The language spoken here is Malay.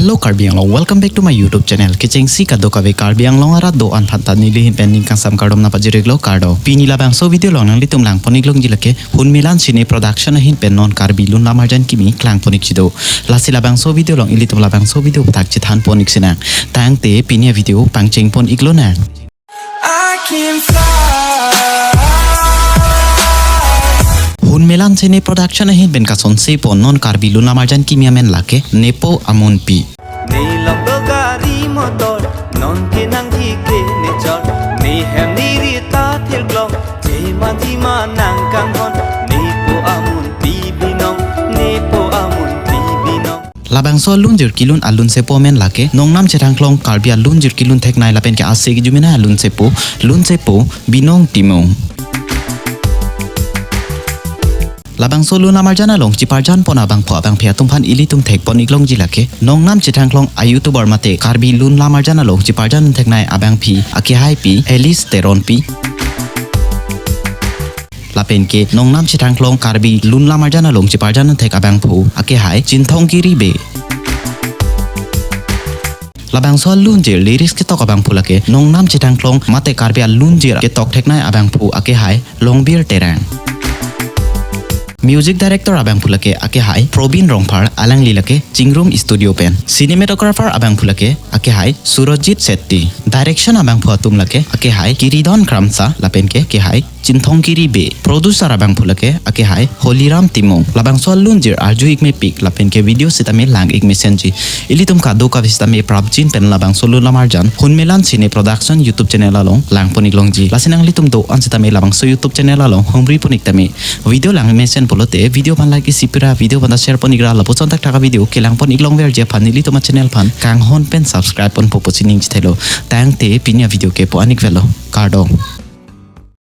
Hello Karbi Anglong, welcome back to my YouTube channel. Kicheng si kado kabe Karbi Anglong ara do an phanta ni lihin pending kang sam kardom na pajireglo kardo. Pini labang so video long nang litum lang poniglong jilake hun milan sine production hin pen non Karbi lun lamarjan kimi klang ponik chido. Lasi labang so video long ilitum labang so video tak chithan ponik sinang. Tang te pini video pangcheng pon iglo na. I can fly. Hun melan sine production hin ben kason se pon non Karbi lun lamarjan kimi amen lake nepo amun pi. Nei long do gari motor non tinang thike ne chor nei hem ni ri ta thil glong che ma di ma nang kang hon nei po amun pi binong nei po amun pi binong. Labang so lunjir kilun alun sepo men lake nongnam chetang klong Karbi lunjir kilun thek nai lapen ke ase ki jumina lun sepo binong timong. Labang so lun lamarjana long ciparjan pon abang pho abang phia tumpan ili tum thek pon iklong jilake nongnam chetang klong youtuber mate Karbi lun lamarjana long ciparjan thek nai abang phi aki hai pi Alice Teron pi lapen ke nongnam chetang klong Karbi lun lamarjana long ciparjan thek abang phu aki hai Jinthong Kiri be. Labang so lunjir lyrics ke tok abang phu lake nongnam chetang klong mate Karbi lunjir ke tok thek nai abang phu aki hai Longbir Terang. Music director abang pulake ake hai Probin Rongphar alang lilake Chingrum Studio Pen. Cinematographer abang pulake ake hai Surojit Setti. Direction abang phuatum lake ake hai Kiridon Kramsa lapen ke hai Jinthong Kiri be. Producer abang pulake ake hai Holiram Timong. Labang so lunjir arju ikme pik lapen ke video sitame lang ikme senji. Ilitum ka do ka visitame prabjin pen labang so lamarjan hunmelan cine production YouTube channel along lang poniglongji. Lasinang litum do an sitame labang so YouTube channel along homri poniktame. Video lang mention polote video pan like sipira video pan share pon igra la pochon tak taka video kelang pon iglong ver je pan nili toma channel pan kang hon pen subscribe pon popo chining chthelo tang te pinya video ke po anik velo kardo.